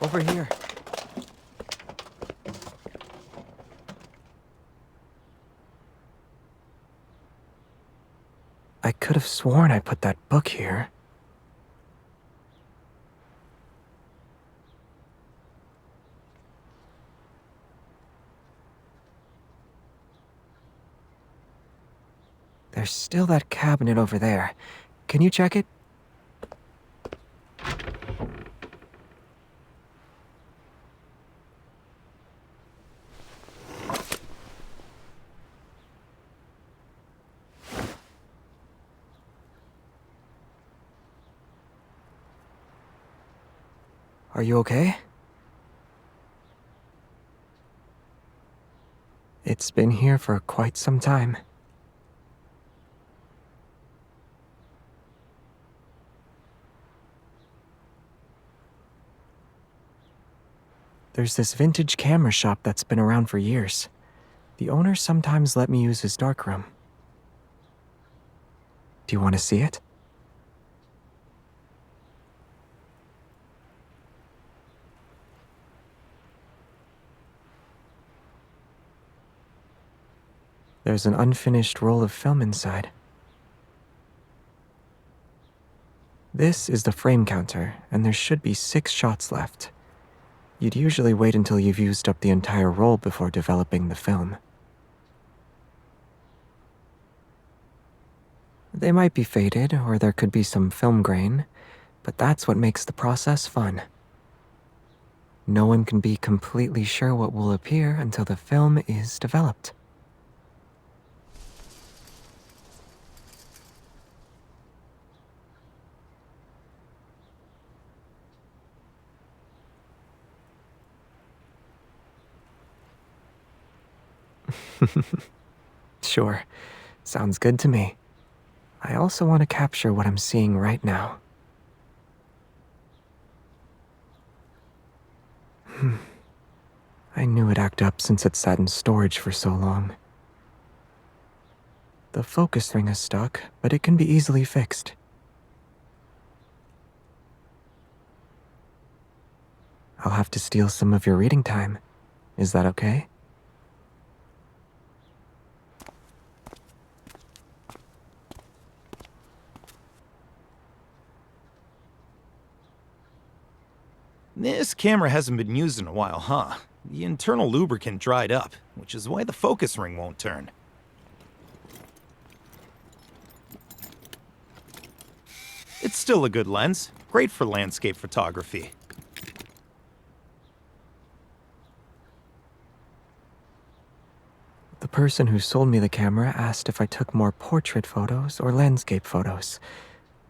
Over here. I could have sworn I put that book here. There's still that cabinet over there. Can you check it? Are you okay? It's been here for quite some time. There's this vintage camera shop that's been around for years. The owner sometimes let me use his darkroom. Do you want to see it? There's an unfinished roll of film inside. This is the frame counter, and there should be 6 shots left. You'd usually wait until you've used up the entire roll before developing the film. They might be faded, or there could be some film grain, but that's what makes the process fun. No one can be completely sure what will appear until the film is developed. Sure, sounds good to me. I also want to capture what I'm seeing right now. I knew it'd act up since it sat in storage for so long. The focus ring is stuck, but it can be easily fixed. I'll have to steal some of your reading time. Is that okay? This camera hasn't been used in a while, huh? The internal lubricant dried up, which is why the focus ring won't turn. It's still a good lens, great for landscape photography. The person who sold me the camera asked if I took more portrait photos or landscape photos.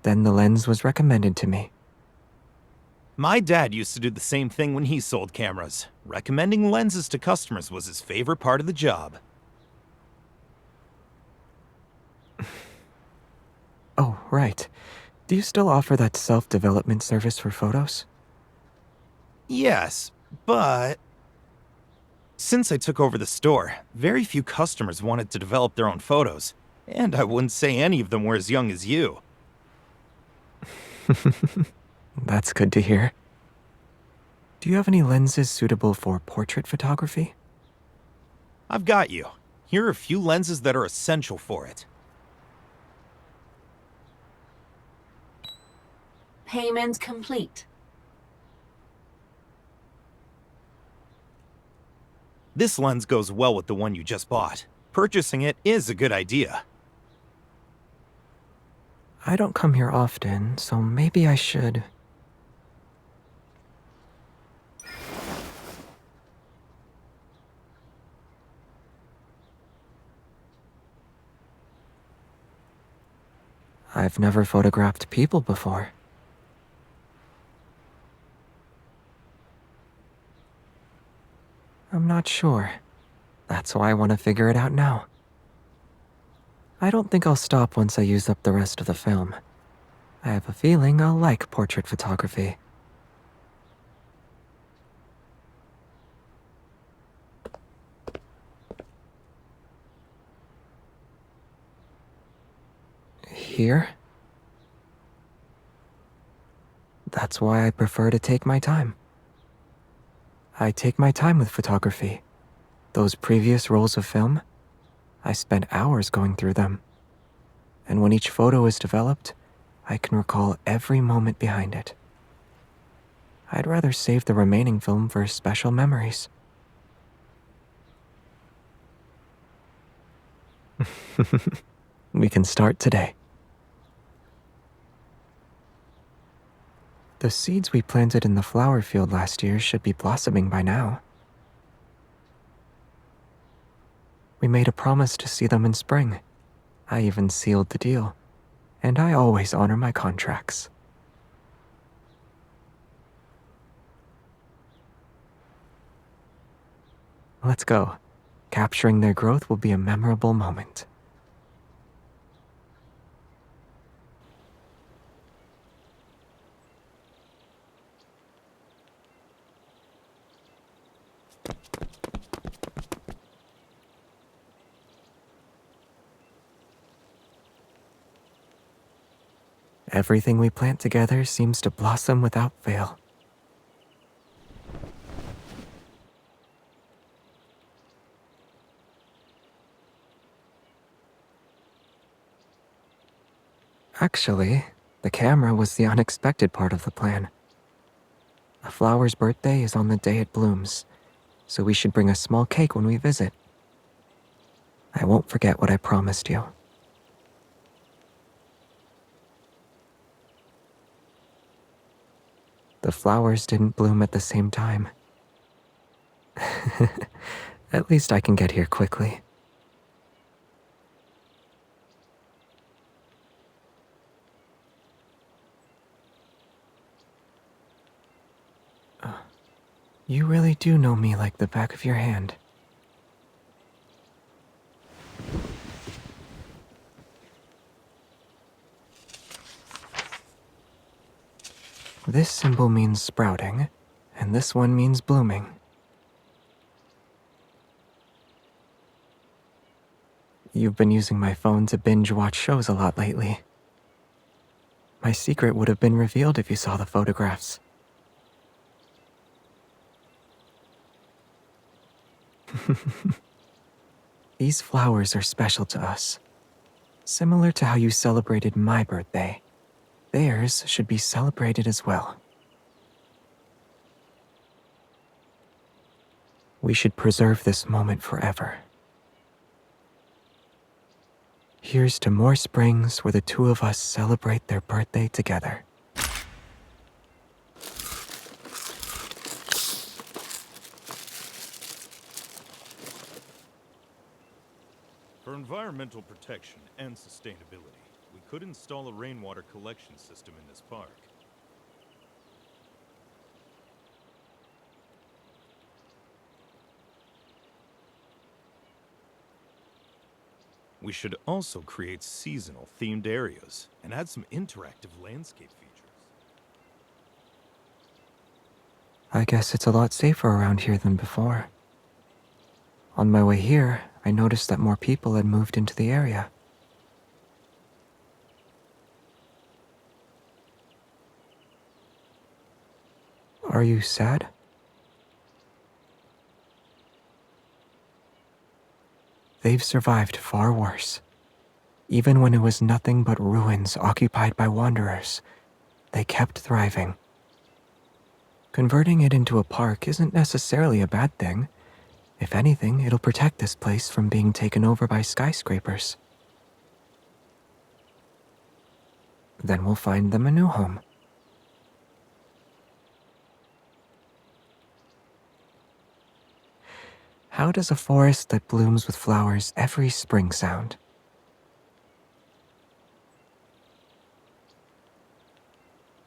Then the lens was recommended to me. My dad used to do the same thing when he sold cameras. Recommending lenses to customers was his favorite part of the job. Oh, right. Do you still offer that self-development service for photos? Yes, but since I took over the store, very few customers wanted to develop their own photos, and I wouldn't say any of them were as young as you. That's good to hear. Do you have any lenses suitable for portrait photography? I've got you. Here are a few lenses that are essential for it. Payment complete. This lens goes well with the one you just bought. Purchasing it is a good idea. I don't come here often, so maybe I should. I've never photographed people before. I'm not sure. That's why I want to figure it out now. I don't think I'll stop once I use up the rest of the film. I have a feeling I'll like portrait photography. Here? That's why I prefer to take my time. I take my time with photography. Those previous rolls of film, I spent hours going through them. And when each photo is developed, I can recall every moment behind it. I'd rather save the remaining film for special memories. We can start today. The seeds we planted in the flower field last year should be blossoming by now. We made a promise to see them in spring. I even sealed the deal. And I always honor my contracts. Let's go. Capturing their growth will be a memorable moment. Everything we plant together seems to blossom without fail. Actually, the camera was the unexpected part of the plan. A flower's birthday is on the day it blooms, so we should bring a small cake when we visit. I won't forget what I promised you. The flowers didn't bloom at the same time. At least I can get here quickly. You really do know me like the back of your hand. This symbol means sprouting, and this one means blooming. You've been using my phone to binge watch shows a lot lately. My secret would have been revealed if you saw the photographs. These flowers are special to us. Similar to how you celebrated my birthday, theirs should be celebrated as well. We should preserve this moment forever. Here's to more springs where the two of us celebrate their birthday together. For environmental protection and sustainability, we could install a rainwater collection system in this park. We should also create seasonal themed areas and add some interactive landscape features. I guess it's a lot safer around here than before. On my way here, I noticed that more people had moved into the area. Are you sad? They've survived far worse. Even when it was nothing but ruins occupied by wanderers, they kept thriving. Converting it into a park isn't necessarily a bad thing. If anything, it'll protect this place from being taken over by skyscrapers. Then we'll find them a new home. How does a forest that blooms with flowers every spring sound?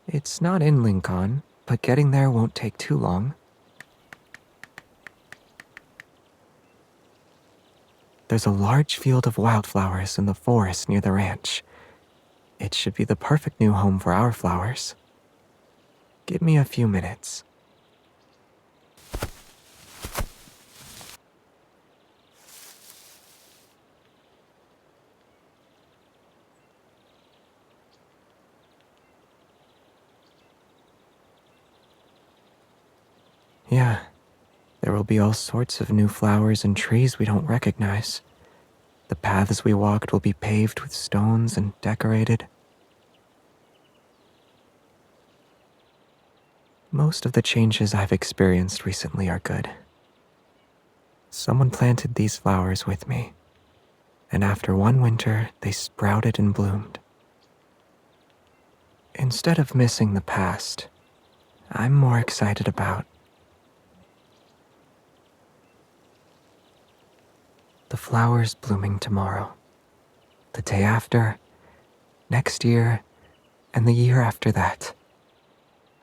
It's not in Lincoln, but getting there won't take too long. There's a large field of wildflowers in the forest near the ranch. It should be the perfect new home for our flowers. Give me a few minutes. Yeah, There will be all sorts of new flowers and trees we don't recognize. The paths we walked will be paved with stones and decorated. Most of the changes I've experienced recently are good. Someone planted these flowers with me, and after one winter, they sprouted and bloomed. Instead of missing the past, I'm more excited about the flowers blooming tomorrow, the day after, next year, and the year after that,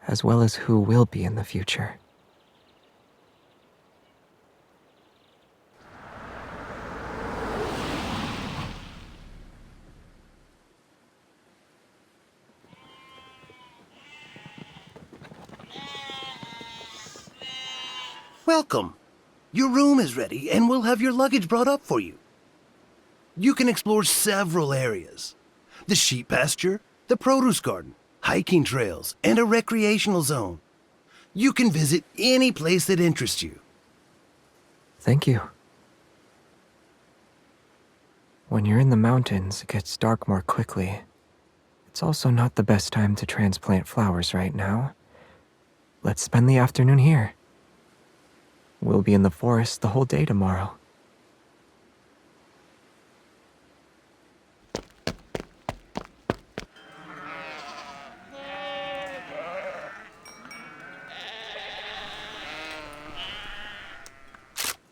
as well as who will be in the future. Welcome. Your room is ready and we'll have your luggage brought up for you. You can explore several areas. The sheep pasture, the produce garden, hiking trails, and a recreational zone. You can visit any place that interests you. Thank you. When you're in the mountains, it gets dark more quickly. It's also not the best time to transplant flowers right now. Let's spend the afternoon here. We'll be in the forest the whole day tomorrow.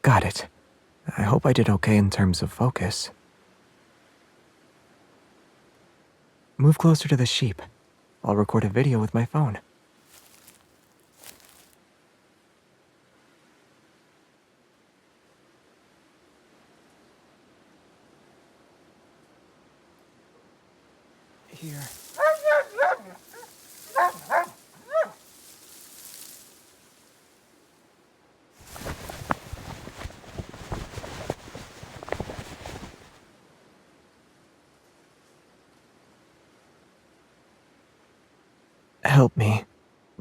Got it. I hope I did okay in terms of focus. Move closer to the sheep. I'll record a video with my phone. Here. Help me,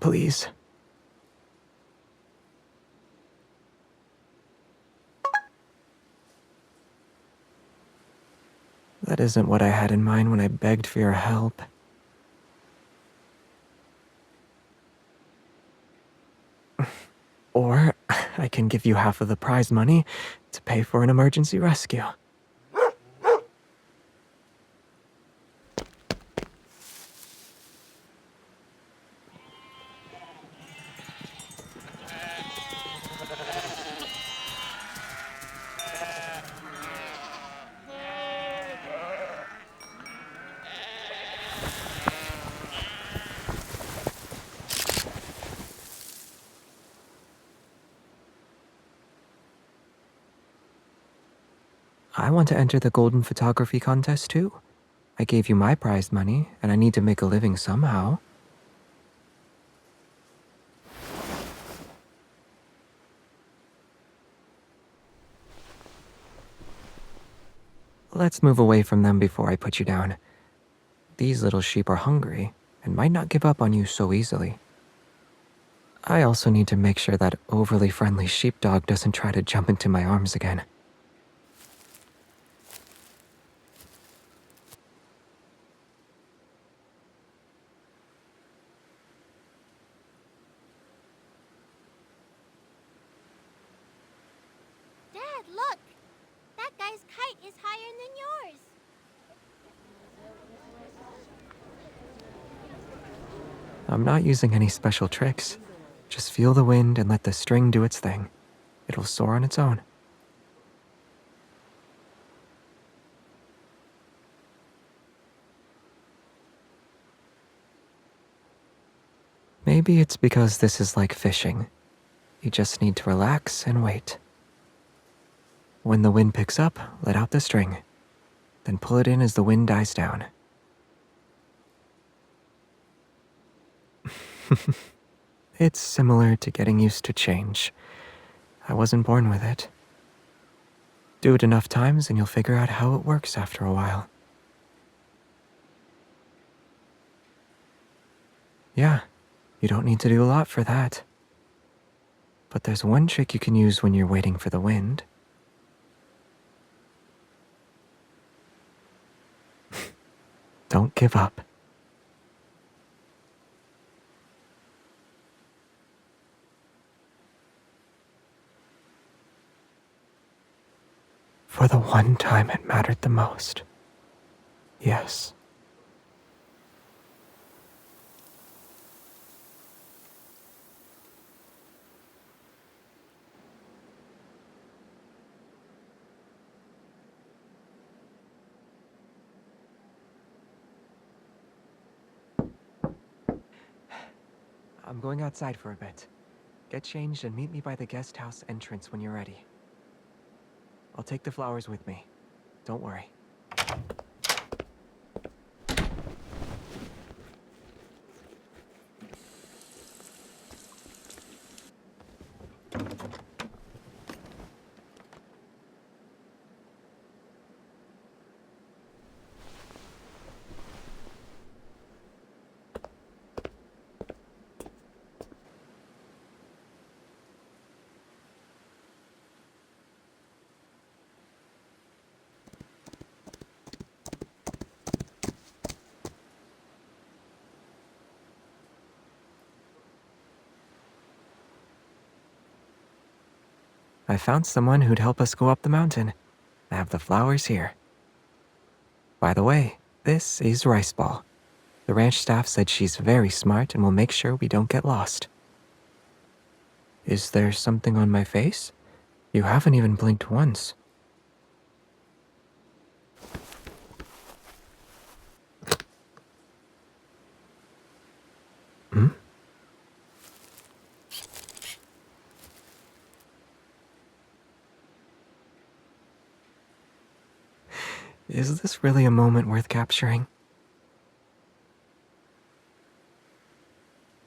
please. That isn't what I had in mind when I begged for your help. Or I can give you half of the prize money to pay for an emergency rescue. I want to enter the Golden Photography Contest too. I gave you my prize money, and I need to make a living somehow. Let's move away from them before I put you down. These little sheep are hungry and might not give up on you so easily. I also need to make sure that overly friendly sheepdog doesn't try to jump into my arms again. Dad, look! That guy's kite is higher than yours. I'm not using any special tricks. Just feel the wind and let the string do its thing. It'll soar on its own. Maybe it's because this is like fishing. You just need to relax and wait. When the wind picks up, let out the string. Then pull it in as the wind dies down. It's similar to getting used to change. I wasn't born with it. Do it enough times and you'll figure out how it works after a while. Yeah, you don't need to do a lot for that. But there's one trick you can use when you're waiting for the wind. Don't give up. For the one time it mattered the most. Yes. I'm going outside for a bit. Get changed and meet me by the guest house entrance when you're ready. I'll take the flowers with me. Don't worry. I found someone who'd help us go up the mountain. I have the flowers here. By the way, this is Rice Ball. The ranch staff said she's very smart and will make sure we don't get lost. Is there something on my face? You haven't even blinked once. Hmm? Is this really a moment worth capturing?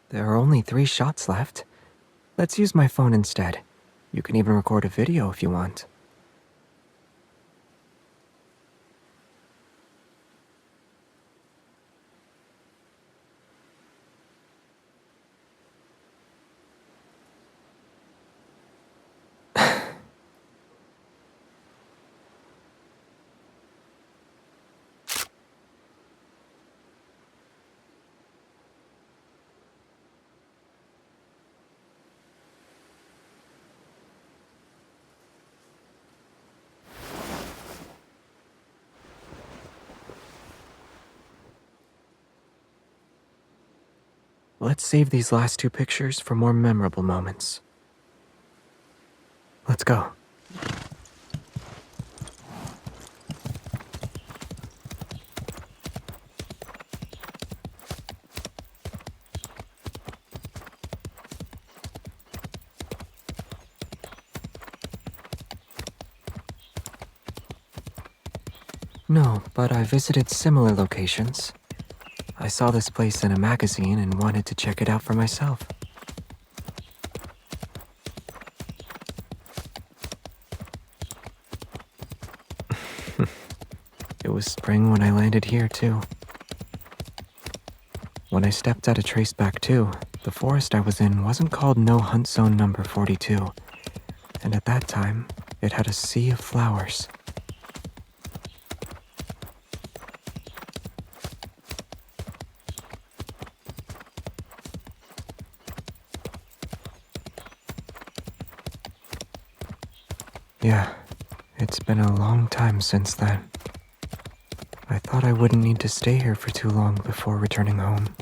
There are only 3 shots left. Let's use my phone instead. You can even record a video if you want. Let's save these last 2 pictures for more memorable moments. Let's go. No, but I visited similar locations. I saw this place in a magazine and wanted to check it out for myself. It was spring when I landed here, too. When I stepped out of Traceback 2, the forest I was in wasn't called No Hunt Zone number 42, and at that time, it had a sea of flowers. Yeah, it's been a long time since then. I thought I wouldn't need to stay here for too long before returning home.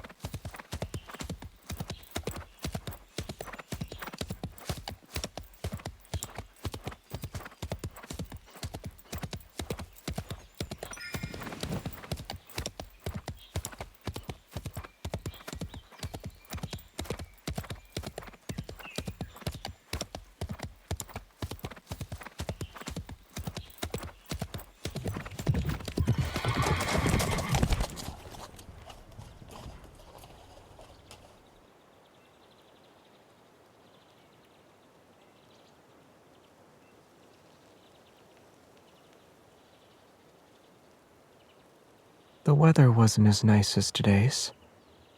The weather wasn't as nice as today's,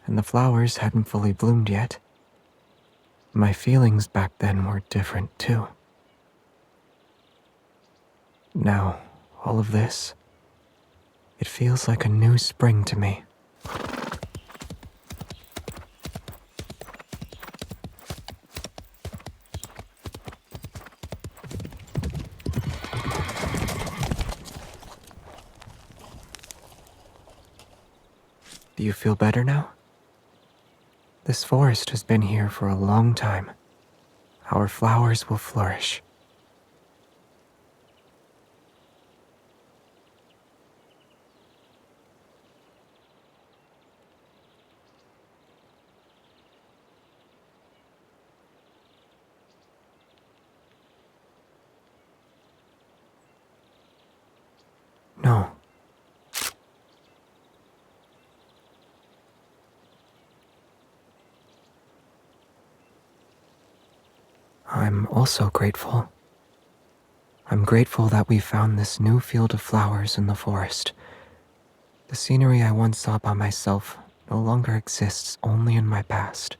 and the flowers hadn't fully bloomed yet. My feelings back then were different too. Now, all of this, it feels like a new spring to me. Do you feel better now? This forest has been here for a long time. Our flowers will flourish. No. I'm also grateful. I'm grateful that we found this new field of flowers in the forest. The scenery I once saw by myself no longer exists only in my past.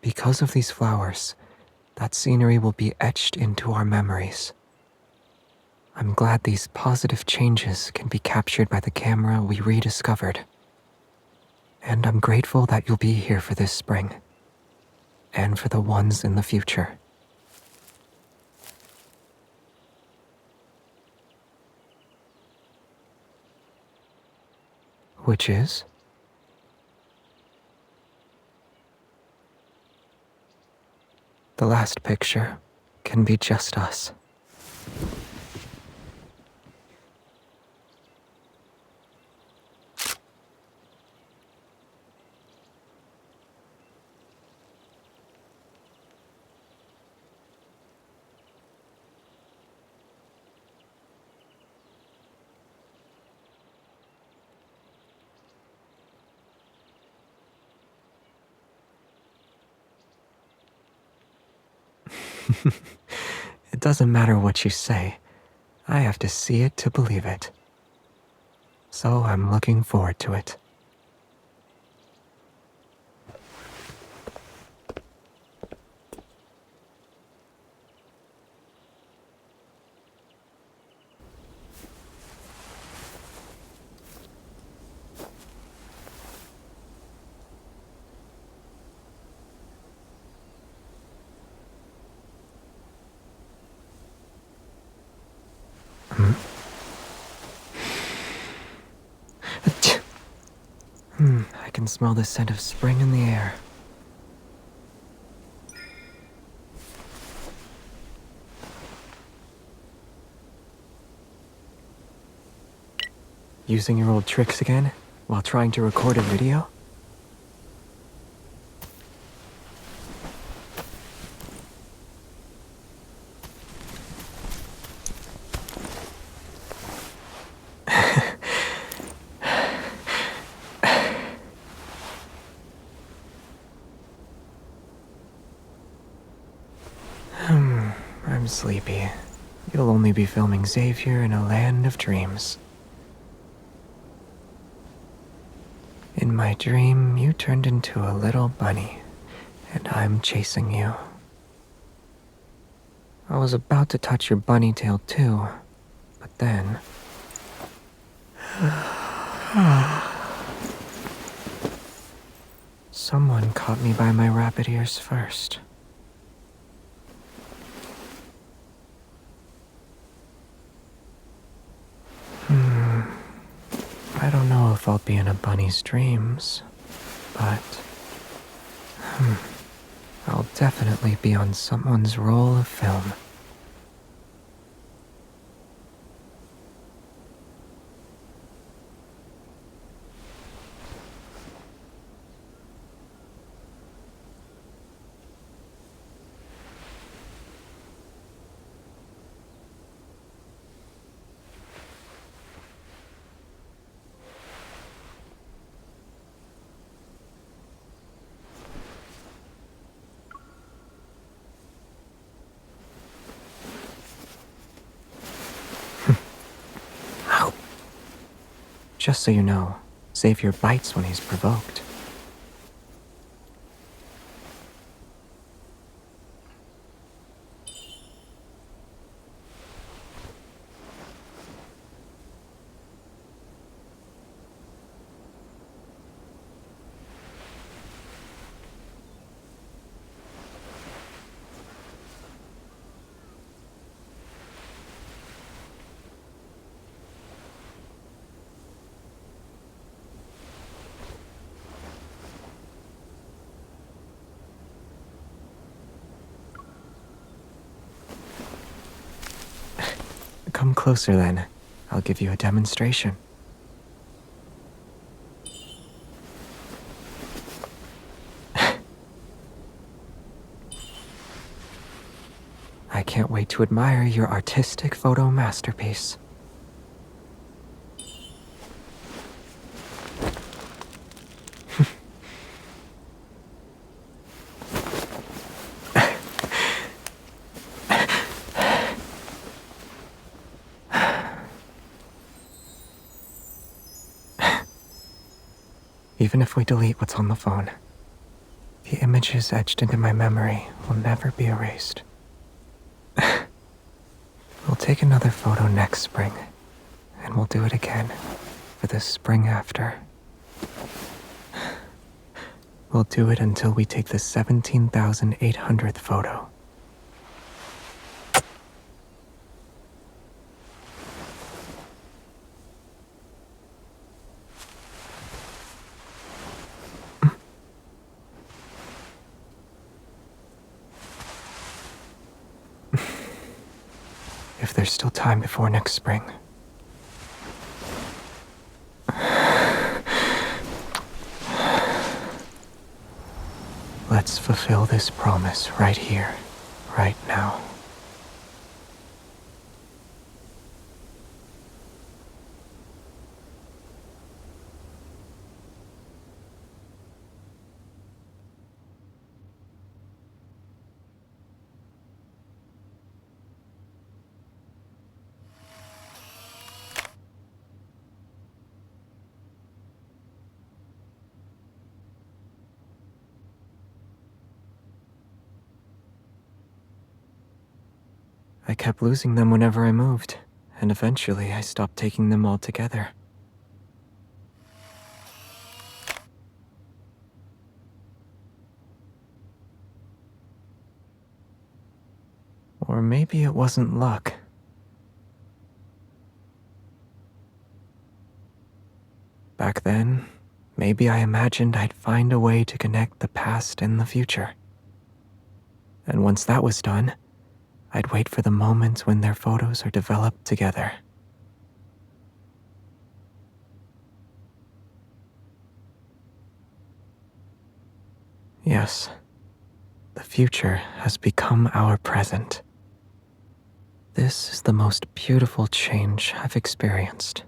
Because of these flowers, that scenery will be etched into our memories. I'm glad these positive changes can be captured by the camera we rediscovered. And I'm grateful that you'll be here for this spring, and for the ones in the future. Which is? The last picture can be just us. It doesn't matter what you say. I have to see it to believe it. So I'm looking forward to it. I can smell the scent of spring in the air. Using your old tricks again while trying to record a video? I'm sleepy. You'll only be filming Xavier in a land of dreams. In my dream, you turned into a little bunny, and I'm chasing you. I was about to touch your bunny tail too, but then... Someone caught me by my rabbit ears first. I don't know if I'll be in a bunny's dreams, but I'll definitely be on someone's roll of film. Just so you know, Xavier bites when he's provoked. Come closer then. I'll give you a demonstration. I can't wait to admire your artistic photo masterpiece. Even if we delete what's on the phone, the images etched into my memory will never be erased. We'll take another photo next spring, and we'll do it again for the spring after. We'll do it until we take the 17,800th photo. If there's still time before next spring. Let's fulfill this promise right here, right now. I kept losing them whenever I moved, and eventually I stopped taking them altogether. Or maybe it wasn't luck. Back then, maybe I imagined I'd find a way to connect the past and the future. And once that was done, I'd wait for the moment when their photos are developed together. Yes, the future has become our present. This is the most beautiful change I've experienced.